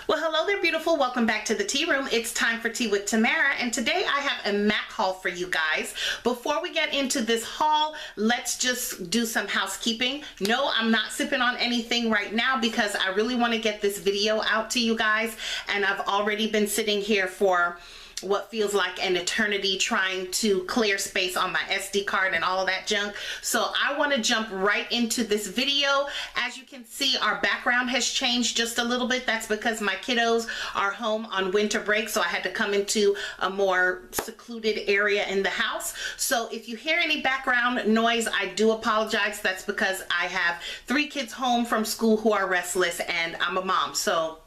Well, hello there, beautiful. Welcome back to the tea room. It's time for tea with Tamara, and today I have a MAC haul for you guys. Before we get into this haul, let's just do some housekeeping. No, I'm not sipping on anything right now because I really want to get this video out to you guys, and I've already been sitting here for what feels like an eternity trying to clear space on my SD card and all of that junk. So I want to jump right into this video. As you can see, our background has changed just a little bit. That's because my kiddos are home on winter break, so I had to come into a more secluded area in the house. So if you hear any background noise, I do apologize. That's because I have 3 kids home from school who are restless, and I'm a mom. So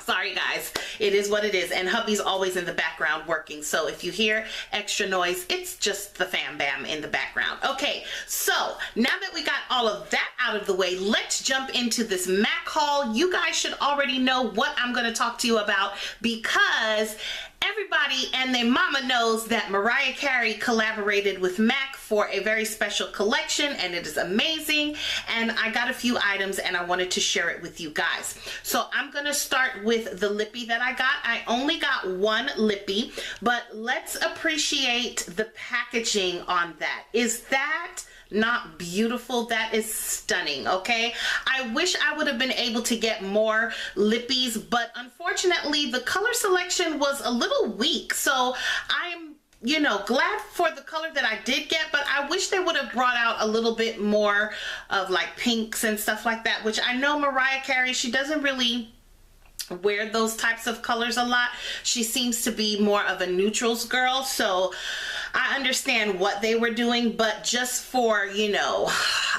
sorry guys, it is what it is, and hubby's always in the background working, so if you hear extra noise, it's just the fam bam in the background. Okay, so now that we got all of that out of the way, let's jump into this MAC haul. You guys should already know what I'm going to talk to you about because everybody and their mama knows that Mariah Carey collaborated with MAC for a very special collection, and it is amazing. And I got a few items and I wanted to share it with you guys. So I'm gonna start with the lippy that I got. I only got one lippy, but let's appreciate the packaging on that. Is that not beautiful? That is stunning. Okay, I wish I would have been able to get more lippies, but unfortunately the color selection was a little weak. So I'm, you know, glad for the color that I did get, but I wish they would have brought out a little bit more of like pinks and stuff like that, which I know Mariah Carey, she doesn't really wear those types of colors a lot. She seems to be more of a neutrals girl, so I understand what they were doing, but just for, you know,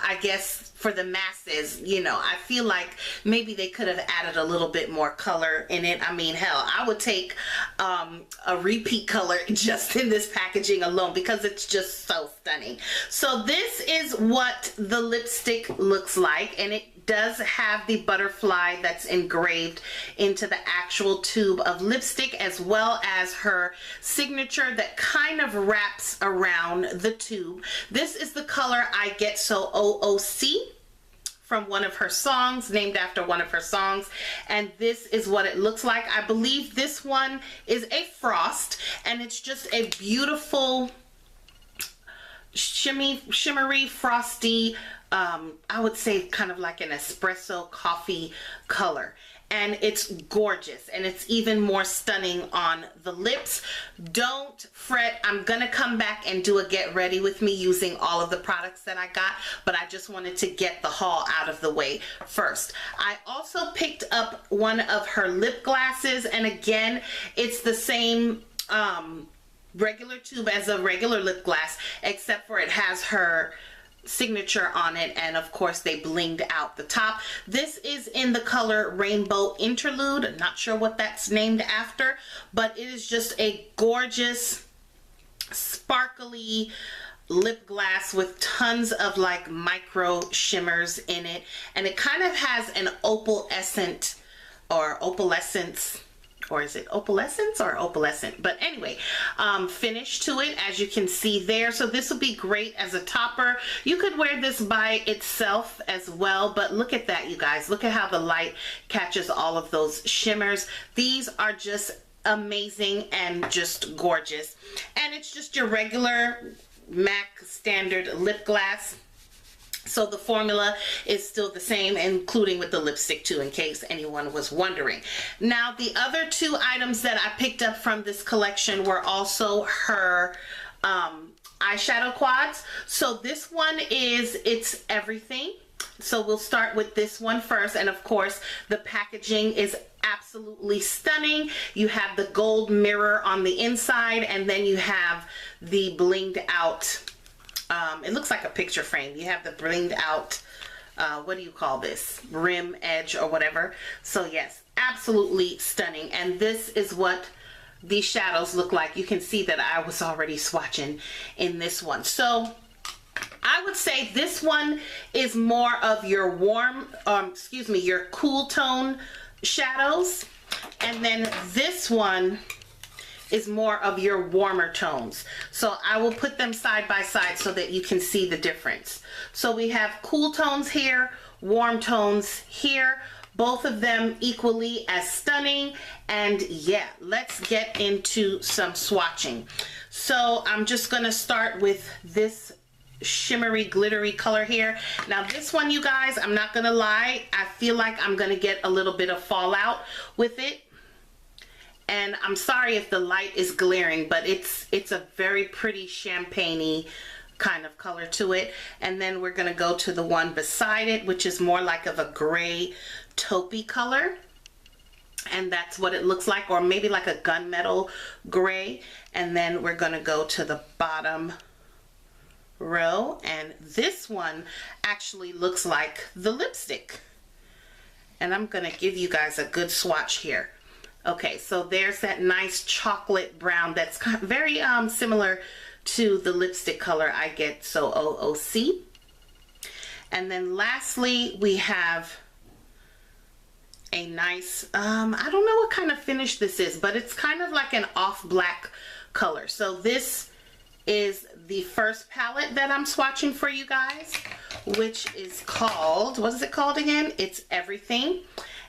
I guess for the masses, you know, I feel like maybe they could have added a little bit more color in it. I mean, hell, I would take a repeat color just in this packaging alone because it's just so stunning. So this is what the lipstick looks like, and it does have the butterfly that's engraved into the actual tube of lipstick, as well as her signature that kind of wraps around the tube. This is the color I Get So OOC from one of her songs, named after one of her songs, and this is what it looks like. I believe this one is a frost, and it's just a beautiful shimmery frosty, I would say kind of like an espresso coffee color, and it's gorgeous, and it's even more stunning on the lips. Don't fret, I'm gonna come back and do a get ready with me using all of the products that I got, but I just wanted to get the haul out of the way first. I also picked up one of her lip glasses, and again, it's the same regular tube as a regular lip glass, except for it has her signature on it, and of course they blinged out the top. This is in the color Rainbow Interlude. I'm not sure what that's named after, but it is just a gorgeous sparkly lip glass with tons of like micro shimmers in it, and it kind of has an opalescent or opalescence, or is it opalescence or opalescent? But anyway, finish to it, as you can see there. So this will be great as a topper. You could wear this by itself as well, but look at that, you guys. Look at how the light catches all of those shimmers. These are just amazing and just gorgeous. And it's just your regular MAC standard lip glass. So the formula is still the same, including with the lipstick too, in case anyone was wondering. Now, the other 2 items that I picked up from this collection were also her eyeshadow quads. So this one is It's Everything. So we'll start with this one first, and of course the packaging is absolutely stunning. You have the gold mirror on the inside, and then you have the blinged out, it looks like a picture frame. You have the blinged out, what do you call this? Rim edge or whatever. So yes, absolutely stunning. And this is what these shadows look like. You can see that I was already swatching in this one. So I would say this one is more of your warm, your cool tone shadows. And then this one is more of your warmer tones. So I will put them side by side so that you can see the difference. So we have cool tones here, warm tones here, both of them equally as stunning. And yeah, let's get into some swatching. So I'm just gonna start with this shimmery glittery color here. Now this one, you guys, I'm not gonna lie, I feel like I'm gonna get a little bit of fallout with it. And I'm sorry if the light is glaring, but it's a very pretty champagne-y kind of color to it. And then we're gonna go to the one beside it, which is more like of a gray taupey color. And that's what it looks like, or maybe like a gunmetal gray. And then we're gonna go to the bottom row, and this one actually looks like the lipstick. And I'm gonna give you guys a good swatch here. Okay, so there's that nice chocolate brown that's very similar to the lipstick color I get, so OOC. And then lastly, we have a nice, I don't know what kind of finish this is, but it's kind of like an off black color. So this is the first palette that I'm swatching for you guys, which is called, what is it called again? It's Everything.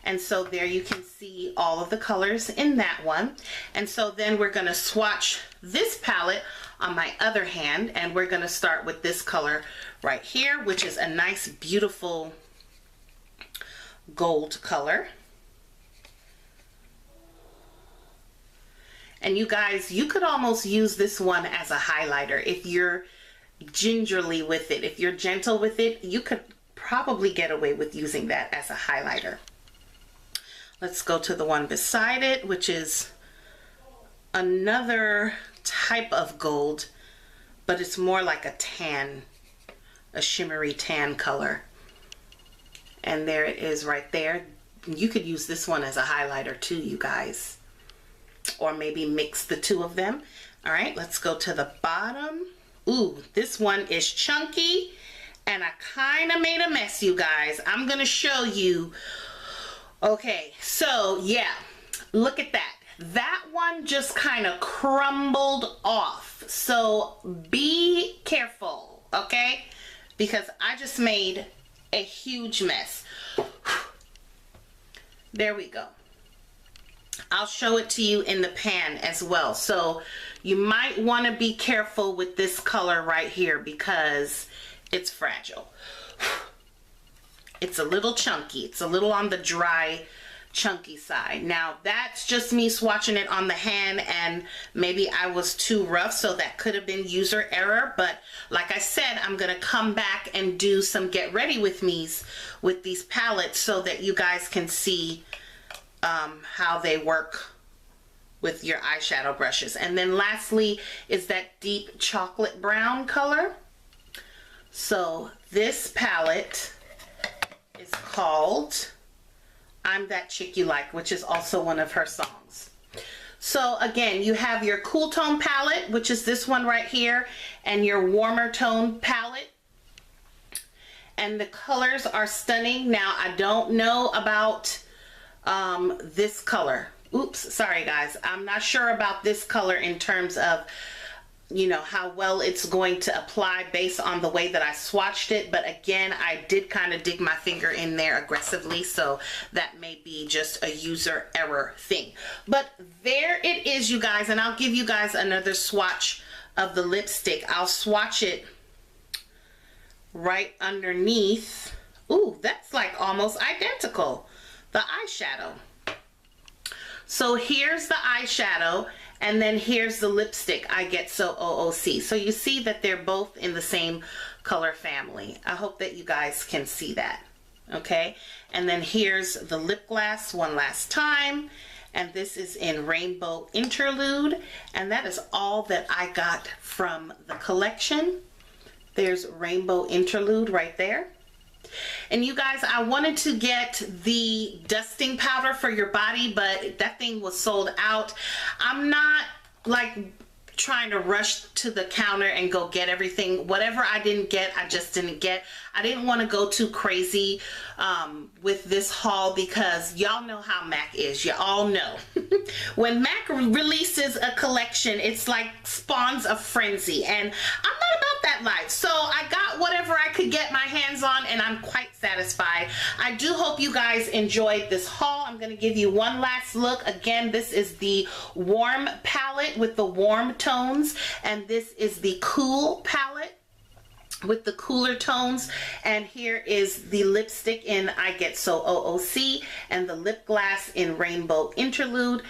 And so there you can see all of the colors in that one. And so then we're gonna swatch this palette on my other hand, and we're gonna start with this color right here, which is a nice, beautiful gold color. And you guys, you could almost use this one as a highlighter if you're gingerly with it. If you're gentle with it, you could probably get away with using that as a highlighter. Let's go to the one beside it, which is another type of gold, but it's more like a tan, a shimmery tan color. And there it is right there. You could use this one as a highlighter too, you guys, or maybe mix the two of them. All right, let's go to the bottom. Ooh, this one is chunky, and I kind of made a mess, you guys. I'm gonna show you. Okay, so yeah, look at that. That one just kind of crumbled off. So be careful, okay? Because I just made a huge mess. There we go. I'll show it to you in the pan as well. So you might want to be careful with this color right here because it's fragile. It's a little chunky. It's a little on the dry, chunky side. Now that's just me swatching it on the hand, and maybe I was too rough, so that could have been user error. But like I said, I'm gonna come back and do some get ready with me's with these palettes so that you guys can see how they work with your eyeshadow brushes. And then lastly is that deep chocolate brown color. So this palette is called I'm That Chick You Like, which is also one of her songs. So again, you have your cool tone palette, which is this one right here, and your warmer tone palette. And the colors are stunning. Now, I don't know about this color. Oops, sorry guys. I'm not sure about this color in terms of, you know, how well it's going to apply based on the way that I swatched it. But again, I did kind of dig my finger in there aggressively, so that may be just a user error thing. But there it is, you guys, and I'll give you guys another swatch of the lipstick. I'll swatch it right underneath. Ooh, that's like almost identical, the eyeshadow. So here's the eyeshadow, and then here's the lipstick I Get So OOC. So you see that they're both in the same color family. I hope that you guys can see that, okay? And then here's the lip gloss one last time, and this is in Rainbow Interlude, and that is all that I got from the collection. There's Rainbow Interlude right there. And you guys, I wanted to get the dusting powder for your body, but that thing was sold out. I'm not like trying to rush to the counter and go get everything. Whatever I didn't get, I just didn't get. I didn't want to go too crazy with this haul because y'all know how MAC is. You all know. When MAC releases a collection, it's like spawns a frenzy, and I'm not about want that life. So I got whatever I could get my hands on, and I'm quite satisfied. I do hope you guys enjoyed this haul. I'm going to give you one last look. Again, this is the warm palette with the warm tones, and this is the cool palette with the cooler tones. And here is the lipstick in I Get So OOC and the lip gloss in Rainbow Interlude.